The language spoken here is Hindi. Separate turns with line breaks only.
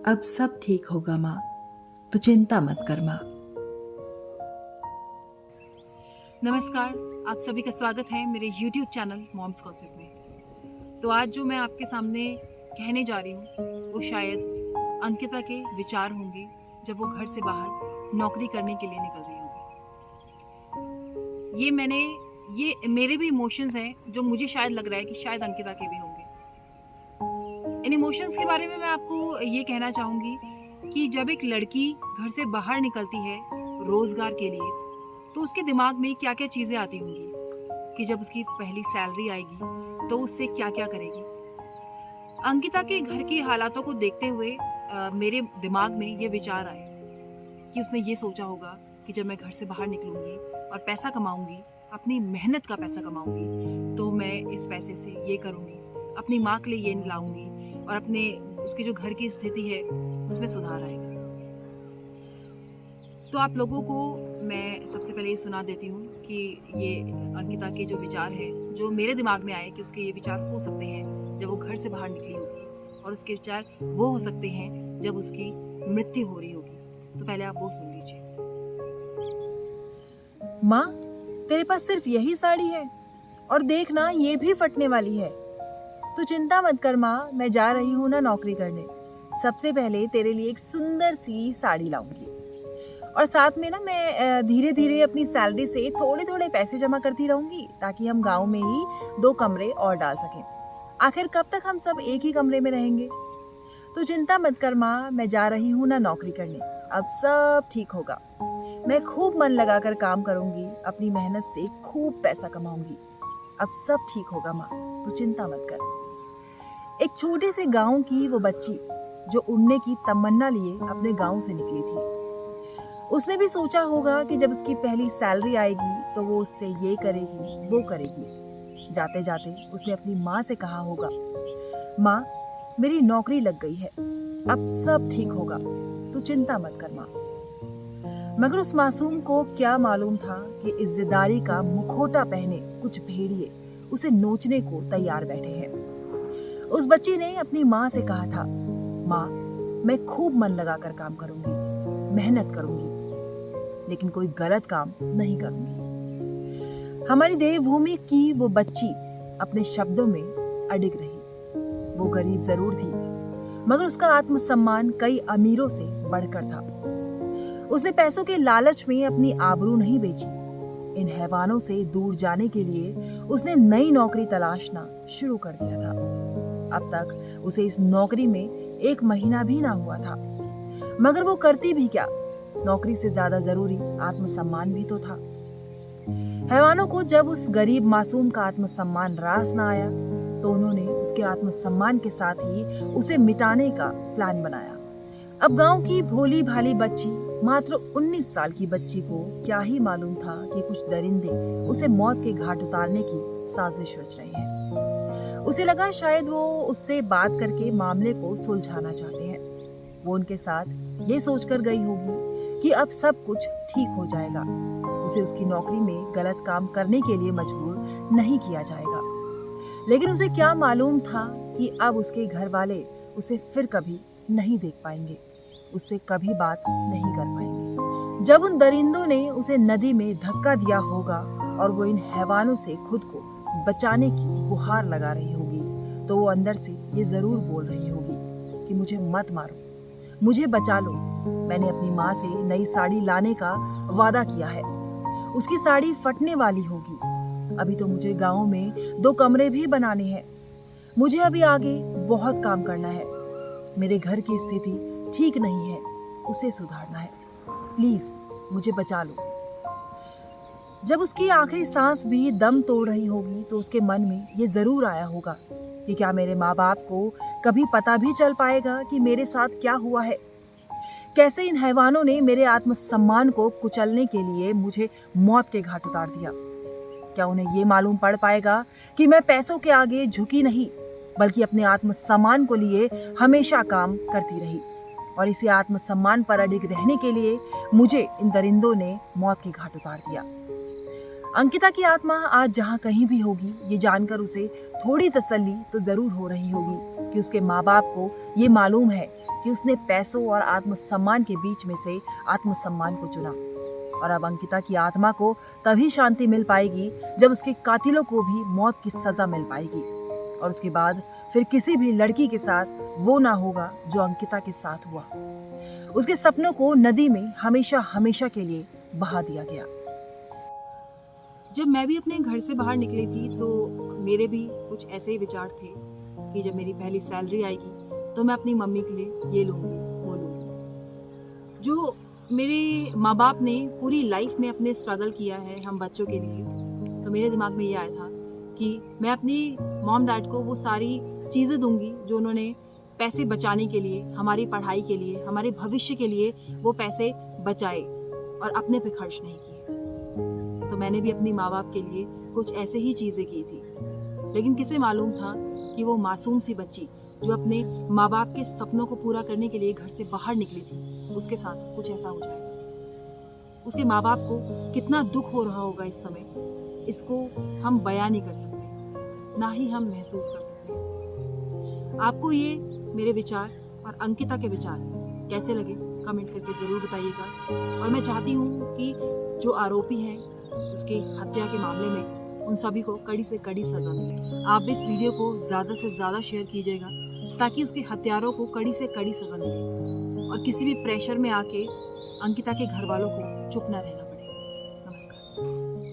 अब सब ठीक होगा माँ, तू चिंता मत कर माँ।
नमस्कार, आप सभी का स्वागत है मेरे YouTube चैनल मॉम्स गॉसिप में। तो आज जो मैं आपके सामने कहने जा रही हूँ वो शायद अंकिता के विचार होंगे जब वो घर से बाहर नौकरी करने के लिए निकल रही होगी। ये मेरे भी इमोशंस हैं जो मुझे शायद लग रहा है कि शायद अंकिता के भी होंगे। इन इमोशंस के बारे में मैं आपको ये कहना चाहूँगी कि जब एक लड़की घर से बाहर निकलती है रोजगार के लिए तो उसके दिमाग में क्या क्या चीज़ें आती होंगी कि जब उसकी पहली सैलरी आएगी तो उससे क्या क्या करेगी। अंकिता के घर की हालातों को देखते हुए मेरे दिमाग में ये विचार आए कि उसने ये सोचा होगा कि जब मैं घर से बाहर निकलूंगी और पैसा कमाऊंगी, अपनी मेहनत का पैसा कमाऊंगी, तो मैं इस पैसे से ये करूंगी, अपनी माँ के लिए ये लाऊंगी और उसकी जो घर की स्थिति है उसमें सुधार आएगा। तो आप लोगों को मैं सबसे पहले ये सुना देती हूँ कि ये अंकिता के जो विचार है जो मेरे दिमाग में आए कि उसके ये विचार हो सकते हैं जब वो घर से बाहर निकली होगी, और उसके विचार वो हो सकते हैं जब उसकी मृत्यु हो रही होगी। तो पहले आप वो सुन लीजिए।
माँ, तेरे पास सिर्फ यही साड़ी है और देख ना, ये भी फटने वाली है। तू चिंता मत कर माँ, मैं जा रही हूँ ना नौकरी करने। सबसे पहले तेरे लिए एक सुंदर सी साड़ी लाऊंगी और साथ में ना मैं धीरे धीरे अपनी सैलरी से थोड़े थोड़े पैसे जमा करती रहूंगी ताकि हम गांव में ही 2 कमरे और डाल सकें। आखिर कब तक हम सब एक ही कमरे में रहेंगे। तो चिंता मत कर माँ, मैं जा रही हूँ ना नौकरी करने। अब सब ठीक होगा। मैं खूब मन लगाकर काम करूंगी, अपनी मेहनत से खूब पैसा कमाऊंगी। अब सब ठीक होगा माँ, तू चिंता मत कर। एक छोटे से गांव की वो बच्ची जो उड़ने की तमन्ना लिए अपने गांव से निकली थी, उसने भी सोचा होगा कि जब उसकी पहली सैलरी आएगी तो वो उससे ये करेगी वो करेगी। जाते जाते उसने अपनी माँ से कहा होगा, माँ मेरी नौकरी लग गई है, अब सब ठीक होगा, तू चिंता मत कर माँ। मगर उस मासूम को क्या मालूम था कि इज्जतदारी का मुखौटा पहने कुछ भेड़िए उसे नोचने को तैयार बैठे हैं। उस बच्ची ने अपनी माँ से कहा था, माँ मैं खूब मन लगाकर काम करूंगी, मेहनत करूंगी, लेकिन कोई गलत काम नहीं करूंगी। हमारी देवभूमि की वो बच्ची अपने शब्दों में अडिग रही। वो गरीब जरूर थी, मगर उसका आत्मसम्मान कई अमीरों से बढ़कर था। उसने पैसों के लालच में अपनी आबरू नहीं बेची। इन हैवानों से दूर जाने के लिए उसने नई नौकरी तलाशना शुरू कर दिया था। अब तक उसे इस नौकरी में 1 महीना भी ना हुआ था, मगर वो करती भी क्या, नौकरी से ज्यादा जरूरी आत्मसम्मान भी तो था। हैवानों को जब उस गरीब मासूम का आत्मसम्मान रास ना आया तो उन्होंने उसके आत्मसम्मान के साथ ही उसे मिटाने का प्लान बनाया। अब गांव की भोली भाली बच्ची, मात्र 19 साल की बच्ची को क्या ही मालूम था कि कुछ दरिंदे उसे मौत के घाट उतारने की साजिश रच रहे हैं। उसे लगा शायद वो उससे बात करके मामले को सुलझाना चाहते हैं। वो उनके साथ ये सोचकर गई होगी कि अब सब कुछ ठीक हो जाएगा, उसे उसकी नौकरी में गलत काम करने के लिए मजबूर नहीं किया जाएगा। लेकिन उसे क्या मालूम था कि अब उसके घर वाले उसे फिर कभी नहीं देख पाएंगे, उससे कभी बात नहीं कर पाएंगे। जब उन दरिंदों ने उसे नदी में धक्का दिया होगा और वो इन हैवानों से खुद को बचाने की गुहार लगा रही होगी, तो वो अंदर से ये जरूर बोल रही होगी कि मुझे मत मारो, मुझे बचा लो। मैंने अपनी माँ से नई साड़ी लाने का वादा किया है, उसकी साड़ी फटने वाली होगी। अभी तो मुझे गांव में 2 कमरे भी बनाने हैं। मुझे अभी आगे बहुत काम करना है। मेरे घर की स्थिति ठीक नहीं है, उसे सुधारना है। प्लीज मुझे बचा लो। जब उसकी आखिरी सांस भी दम तोड़ रही होगी तो उसके मन में ये जरूर आया होगा कि क्या मेरे माँ बाप को कभी पता भी चल पाएगा कि मेरे साथ क्या हुआ है। कैसे इन हैवानों ने मेरे आत्मसम्मान को कुचलने के लिए मुझे मौत के घाट उतार दिया। क्या उन्हें ये मालूम पड़ पाएगा कि मैं पैसों के आगे झुकी नहीं, बल्कि अपने आत्मसम्मान को लिए हमेशा काम करती रही, और इसी आत्मसम्मान पर अडिग रहने के लिए मुझे इन दरिंदों ने मौत के घाट उतार दिया। अंकिता की आत्मा आज जहाँ कहीं भी होगी, ये जानकर उसे थोड़ी तसल्ली तो जरूर हो रही होगी कि उसके माँ बाप को ये मालूम है कि उसने पैसों और आत्मसम्मान के बीच में से आत्मसम्मान को चुना। और अब अंकिता की आत्मा को तभी शांति मिल पाएगी जब उसके कातिलों को भी मौत की सजा मिल पाएगी। और उसके बाद फिर किसी भी लड़की के साथ वो ना होगा जो अंकिता के साथ हुआ। उसके सपनों को नदी में हमेशा हमेशा के लिए बहा दिया गया।
जब मैं भी अपने घर से बाहर निकली थी तो मेरे भी कुछ ऐसे ही विचार थे कि जब मेरी पहली सैलरी आएगी तो मैं अपनी मम्मी के लिए ये लूँगी वो लूँगी। जो मेरे माँ बाप ने पूरी लाइफ में अपने स्ट्रगल किया है हम बच्चों के लिए, तो मेरे दिमाग में ये आया था कि मैं अपनी मॉम डैड को वो सारी चीज़ें दूंगी जो उन्होंने पैसे बचाने के लिए, हमारी पढ़ाई के लिए, हमारे भविष्य के लिए वो पैसे बचाए और अपने पे खर्च नहीं किए। तो मैंने भी अपनी माँ बाप के लिए कुछ ऐसे ही चीज़ें की थी, लेकिन किसे मालूम था कि वो मासूम सी बच्ची जो अपने माँ बाप के सपनों को पूरा करने के लिए घर से बाहर निकली थी, उसके साथ कुछ ऐसा हो जाएगा। उसके माँ बाप को कितना दुख हो रहा होगा इस समय, इसको हम बयां नहीं कर सकते, ना ही हम महसूस कर सकते हैं। आपको ये मेरे विचार और अंकिता के विचार कैसे लगे कमेंट करके ज़रूर बताइएगा। और मैं चाहती हूँ कि जो आरोपी हैं उसके हत्या के मामले में उन सभी को कड़ी से कड़ी सज़ा मिले। आप इस वीडियो को ज़्यादा से ज़्यादा शेयर कीजिएगा ताकि उसके हत्यारों को कड़ी से कड़ी सज़ा मिले और किसी भी प्रेशर में आके अंकिता के घर वालों को चुप ना रहना पड़े। नमस्कार।